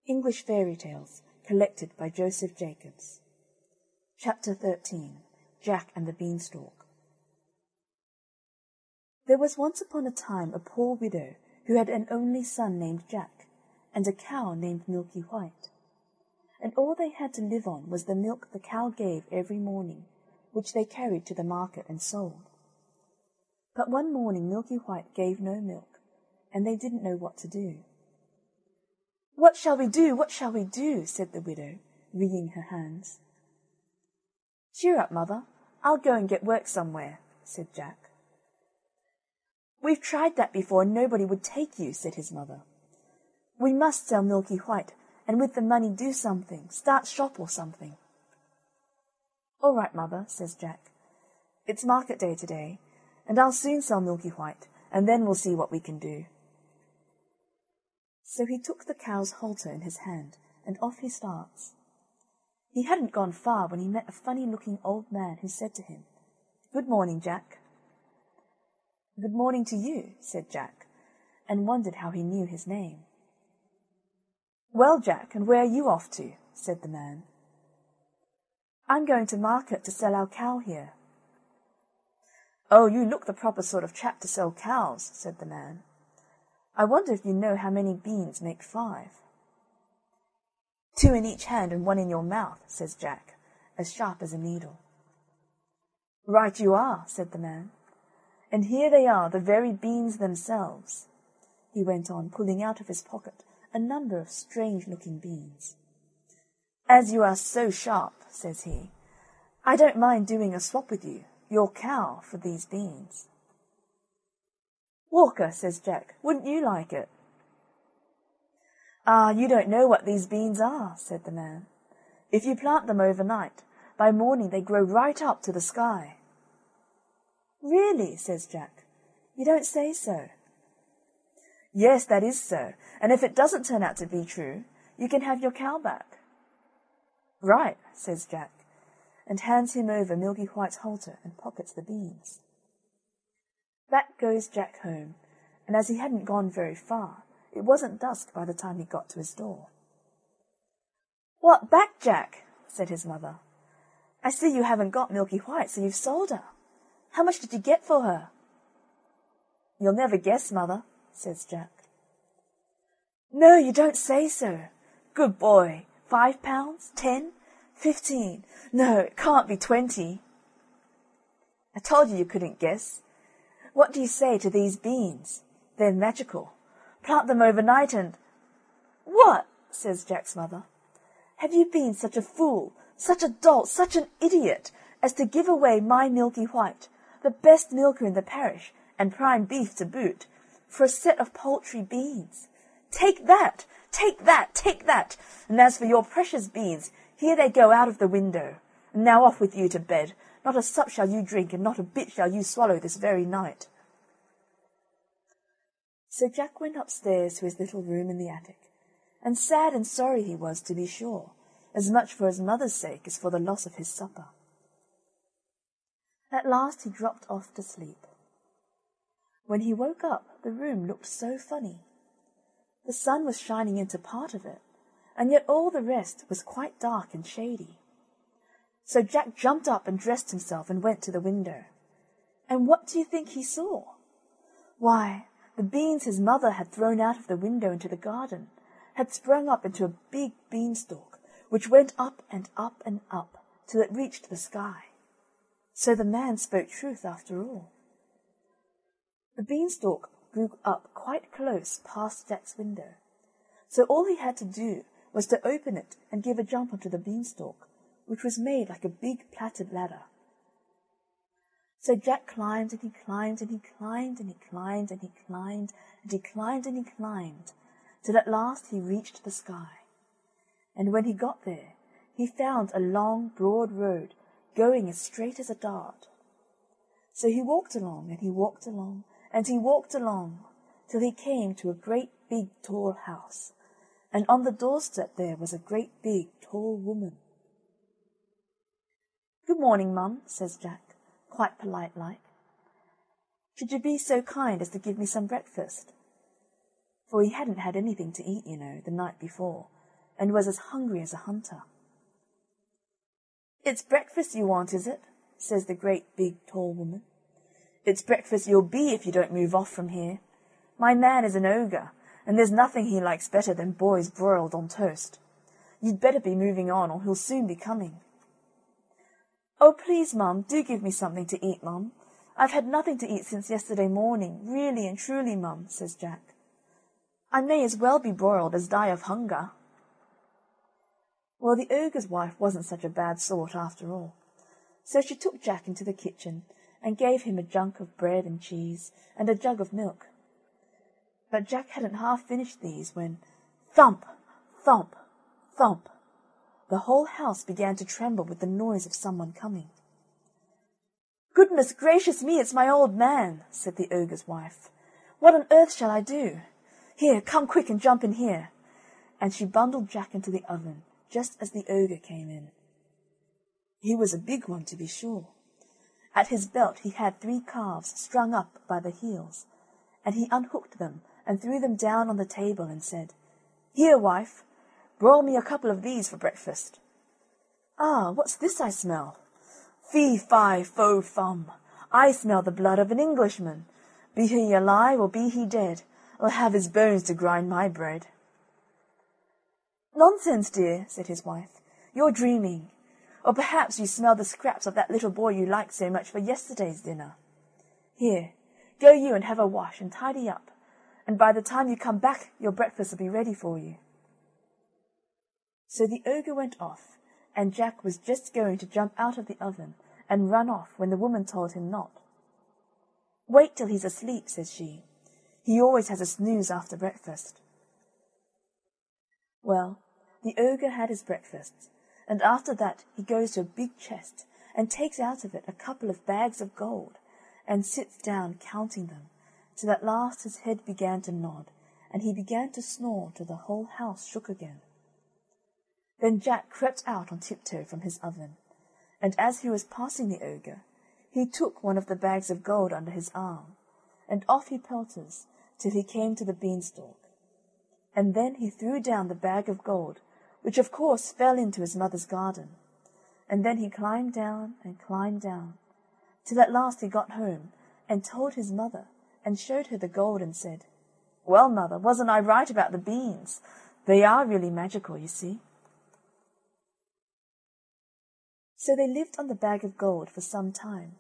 English Fairy Tales, collected by Joseph Jacobs. Chapter 13. Jack and the Beanstalk. There was once upon a time a poor widow who had an only son named Jack, and a cow named Milky White. And all they had to live on was the milk the cow gave every morning, which they carried to the market and sold. But one morning Milky White gave no milk, and they didn't know what to do. "What shall we do? What shall we do?" said the widow, wringing her hands. "Cheer up, mother. I'll go and get work somewhere," said Jack. "We've tried that before, and nobody would take you," said his mother. "We must sell Milky White, and with the money do something, start shop or something." "All right, mother," says Jack. "It's market day today, and I'll soon sell Milky White, and then we'll see what we can do." So he took the cow's halter in his hand, and off he starts. He hadn't gone far when he met a funny-looking old man who said to him, "Good morning, Jack." "Good morning to you," said Jack, and wondered how he knew his name. "Well, Jack, and where are you off to?" said the man. "I'm going to market to sell our cow here." "Oh, you look the proper sort of chap to sell cows," said the man. "I wonder if you know how many beans make 5. "2 in each hand and 1 in your mouth," says Jack, as sharp as a needle. "Right you are," said the man. "And here they are, the very beans themselves," he went on, pulling out of his pocket a number of strange-looking beans. "As you are so sharp," says he, "I don't mind doing a swap with you, your cow, for these beans." "Walker," says Jack, "wouldn't you like it?" "Ah, you don't know what these beans are," said the man. "If you plant them overnight, by morning they grow right up to the sky." "Really?" says Jack. "You don't say so." "Yes, that is so, and if it doesn't turn out to be true, you can have your cow back." "Right," says Jack, and hands him over Milky White's halter and pockets the beans. Back goes Jack home, and as he hadn't gone very far, it wasn't dusk by the time he got to his door. "What, back, Jack?" said his mother. "I see you haven't got Milky White, so you've sold her. How much did you get for her?" "You'll never guess, mother," says Jack. "No, you don't say so. Good boy. 5 pounds? 10? 15? No, it can't be 20. "I told you couldn't guess. What do you say to these beans? They're magical. Plant them overnight and—" "What?" says Jack's mother. "Have you been such a fool, such a dolt, such an idiot, as to give away my Milky White, the best milker in the parish, and prime beef to boot, for a set of paltry beans? Take that! Take that! Take that! And as for your precious beans, here they go out of the window. And now off with you to bed. Not a sup shall you drink, and not a bit shall you swallow this very night." So Jack went upstairs to his little room in the attic, and sad and sorry he was, to be sure, as much for his mother's sake as for the loss of his supper. At last he dropped off to sleep. When he woke up, the room looked so funny. The sun was shining into part of it, and yet all the rest was quite dark and shady. So Jack jumped up and dressed himself and went to the window. And what do you think he saw? Why, the beans his mother had thrown out of the window into the garden had sprung up into a big beanstalk, which went up and up and up till it reached the sky. So the man spoke truth after all. The beanstalk grew up quite close past Jack's window, so all he had to do was to open it and give a jump onto the beanstalk, which was made like a big plaited ladder. So Jack climbed and he climbed and he climbed and he climbed and he climbed and he climbed and he climbed, till at last he reached the sky. And when he got there, he found a long, broad road going as straight as a dart. So he walked along and he walked along and he walked along till he came to a great big tall house, and on the doorstep there was a great big tall woman. "Good morning, Mum," says Jack, quite polite-like. "Should you be so kind as to give me some breakfast?" For he hadn't had anything to eat, the night before, and was as hungry as a hunter. "It's breakfast you want, is it?" says the great big tall woman. "It's breakfast you'll be if you don't move off from here. My man is an ogre, and there's nothing he likes better than boys broiled on toast. You'd better be moving on, or he'll soon be coming." "Oh, please, Mum, do give me something to eat, Mum. I've had nothing to eat since yesterday morning, really and truly, Mum," says Jack. "I may as well be broiled as die of hunger." Well, the ogre's wife wasn't such a bad sort after all, so she took Jack into the kitchen and gave him a junk of bread and cheese and a jug of milk. But Jack hadn't half finished these when, thump, thump, thump, the whole house began to tremble with the noise of someone coming. "Goodness gracious me, it's my old man," said the ogre's wife. "What on earth shall I do? Here, come quick and jump in here." And she bundled Jack into the oven just as the ogre came in. He was a big one, to be sure. At his belt he had 3 calves strung up by the heels, and he unhooked them and threw them down on the table and said, "Here, wife, broil me a couple of these for breakfast." "Ah, what's this I smell? Fee, fi, fo, fum, I smell the blood of an Englishman. Be he alive or be he dead, I'll have his bones to grind my bread." "Nonsense, dear," said his wife. "You're dreaming. Or perhaps you smell the scraps of that little boy you liked so much for yesterday's dinner. Here, go you and have a wash and tidy up, and by the time you come back your breakfast will be ready for you." So the ogre went off, and Jack was just going to jump out of the oven and run off when the woman told him not. "Wait till he's asleep," says she. "He always has a snooze after breakfast." Well, the ogre had his breakfast, and after that he goes to a big chest and takes out of it a couple of bags of gold, and sits down counting them, till at last his head began to nod, and he began to snore till the whole house shook again. Then Jack crept out on tiptoe from his oven, and as he was passing the ogre, he took one of the bags of gold under his arm, and off he pelters till he came to the beanstalk. And then he threw down the bag of gold, which of course fell into his mother's garden, and then he climbed down, till at last he got home and told his mother, and showed her the gold and said, "Well, mother, wasn't I right about the beans? They are really magical, you see." So they lived on the bag of gold for some time,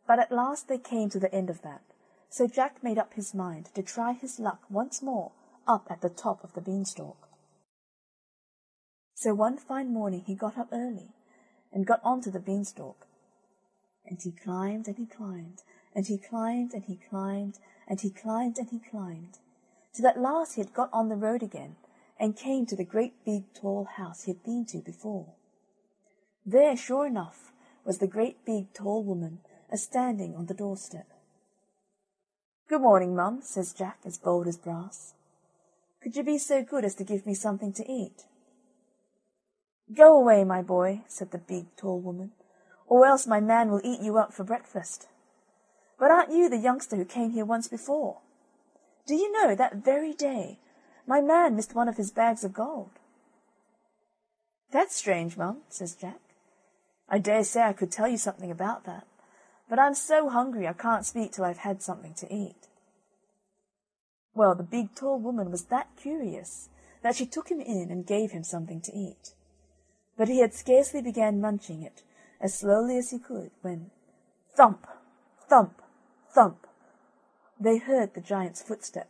but at last they came to the end of that, so Jack made up his mind to try his luck once more up at the top of the beanstalk. So one fine morning he got up early and got onto the beanstalk, and he climbed and he climbed, and he climbed and he climbed, and he climbed and he climbed, till at last he had got on the road again and came to the great big tall house he had been to before. There, sure enough, was the great big tall woman a-standing on the doorstep. "Good morning, Mum," says Jack, as bold as brass. "Could you be so good as to give me something to eat?" "Go away, my boy," said the big tall woman, "or else my man will eat you up for breakfast. But aren't you the youngster who came here once before? Do you know, that very day my man missed one of his bags of gold?" "That's strange, Mum," says Jack. "I dare say I could tell you something about that, but I'm so hungry I can't speak till I've had something to eat." Well, the big tall woman was that curious that she took him in and gave him something to eat. But he had scarcely began munching it, as slowly as he could, when, thump, thump, thump, they heard the giant's footstep,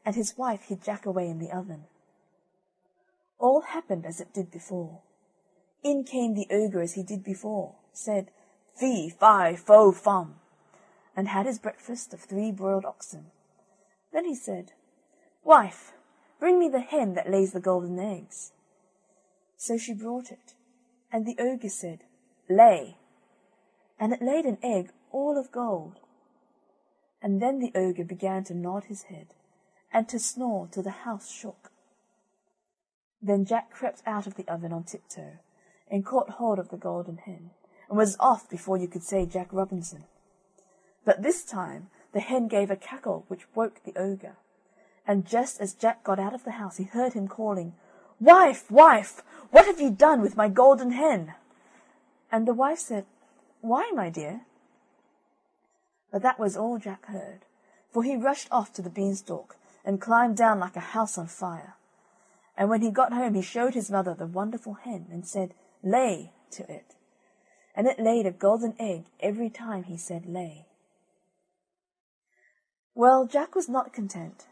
and his wife hid Jack away in the oven. All happened as it did before. In came the ogre as he did before, said, "Fee, fi, fo, fum," and had his breakfast of 3 broiled oxen. Then he said, "Wife, bring me the hen that lays the golden eggs." So she brought it, and the ogre said, "Lay," and it laid an egg all of gold. And then the ogre began to nod his head, and to snore till the house shook. Then Jack crept out of the oven on tiptoe, and caught hold of the golden hen, and was off before you could say Jack Robinson. But this time the hen gave a cackle which woke the ogre, and just as Jack got out of the house he heard him calling, "Wife, wife, what have you done with my golden hen?" And the wife said, "Why, my dear?" But that was all Jack heard, for he rushed off to the beanstalk and climbed down like a house on fire. And when he got home he showed his mother the wonderful hen and said, "Lay" to it. And it laid a golden egg every time he said lay. Well, Jack was not content,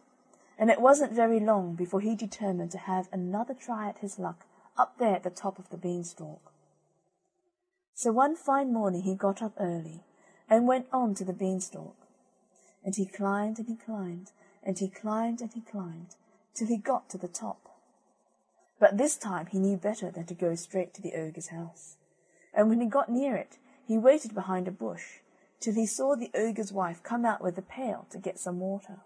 and it wasn't very long before he determined to have another try at his luck up there at the top of the beanstalk. So one fine morning he got up early and went on to the beanstalk, and he climbed and he climbed, and he climbed and he climbed, till he got to the top. But this time he knew better than to go straight to the ogre's house, and when he got near it he waited behind a bush till he saw the ogre's wife come out with a pail to get some water.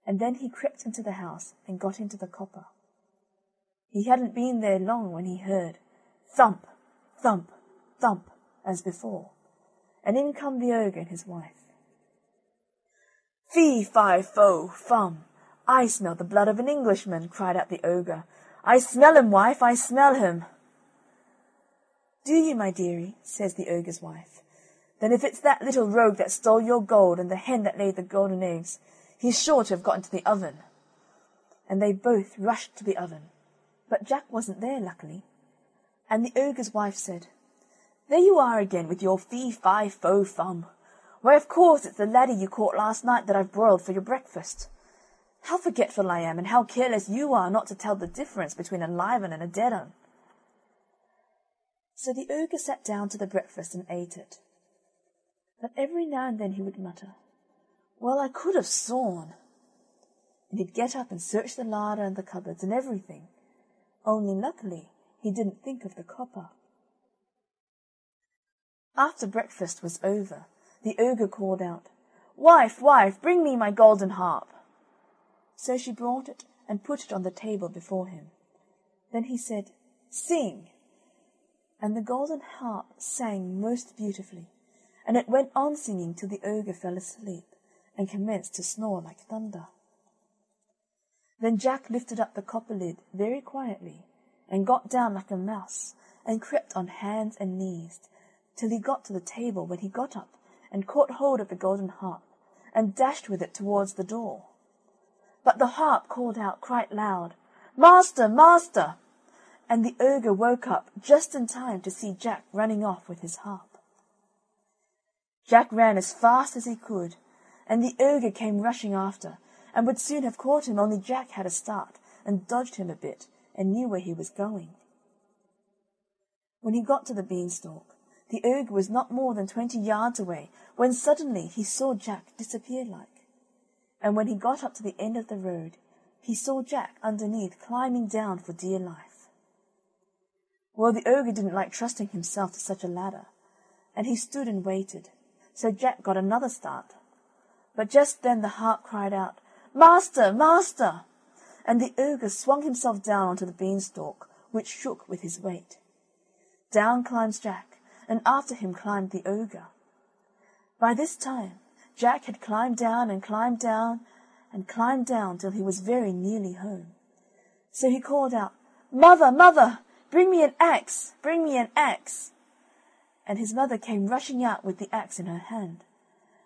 And then he crept into the house and got into the copper. He hadn't been there long when he heard thump, thump, thump, as before, and in come the ogre and his wife. "Fee, fi, fo, fum, I smell the blood of an Englishman," cried out the ogre. "I smell him, wife, I smell him." "Do you, my dearie?" says the ogre's wife. "Then if it's that little rogue that stole your gold and the hen that laid the golden eggs, he's sure to have got into the oven." And they both rushed to the oven, but Jack wasn't there, luckily. And the ogre's wife said, "There you are again with your fee, fi, fo, fum. Why, of course, it's the laddie you caught last night that I've broiled for your breakfast. How forgetful I am, and how careless you are not to tell the difference between a live un and a dead un." So the ogre sat down to the breakfast and ate it. But every now and then he would mutter, "Well, I could have sworn," and he'd get up and search the larder and the cupboards and everything, only luckily he didn't think of the copper. After breakfast was over, the ogre called out, "Wife, wife, bring me my golden harp." So she brought it and put it on the table before him. Then he said, "Sing," and the golden harp sang most beautifully, and it went on singing till the ogre fell asleep and commenced to snore like thunder. Then Jack lifted up the copper lid very quietly and got down like a mouse and crept on hands and knees till he got to the table, when he got up and caught hold of the golden harp and dashed with it towards the door. But the harp called out quite loud, "Master, master!" and the ogre woke up just in time to see Jack running off with his harp. Jack ran as fast as he could, and the ogre came rushing after, and would soon have caught him, only Jack had a start and dodged him a bit and knew where he was going. When he got to the beanstalk, the ogre was not more than 20 yards away, when suddenly he saw Jack disappear like. And when he got up to the end of the road, he saw Jack underneath climbing down for dear life. Well, the ogre didn't like trusting himself to such a ladder, and he stood and waited, so Jack got another start. But just then the harp cried out, "Master, master!" and the ogre swung himself down onto the beanstalk, which shook with his weight. Down climbs Jack, and after him climbed the ogre. By this time Jack had climbed down and climbed down and climbed down till he was very nearly home. So he called out, "Mother, mother, bring me an axe, bring me an axe!" And his mother came rushing out with the axe in her hand.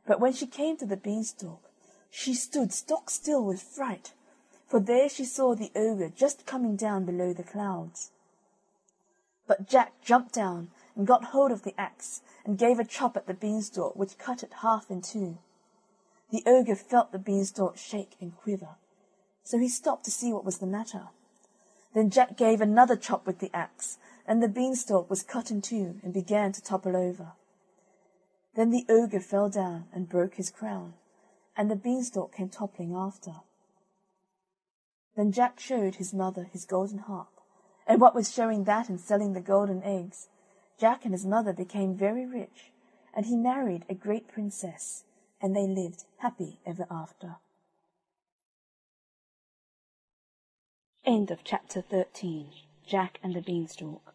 But when she came to the beanstalk, she stood stock still with fright, for there she saw the ogre just coming down below the clouds. But Jack jumped down and got hold of the axe and gave a chop at the beanstalk, which cut it half in two. The ogre felt the beanstalk shake and quiver, so he stopped to see what was the matter. Then Jack gave another chop with the axe, and the beanstalk was cut in two and began to topple over. Then the ogre fell down and broke his crown, and the beanstalk came toppling after. Then Jack showed his mother his golden harp, and what with showing that and selling the golden eggs, Jack and his mother became very rich, and he married a great princess, and they lived happy ever after. End of chapter 13. Jack and the Beanstalk.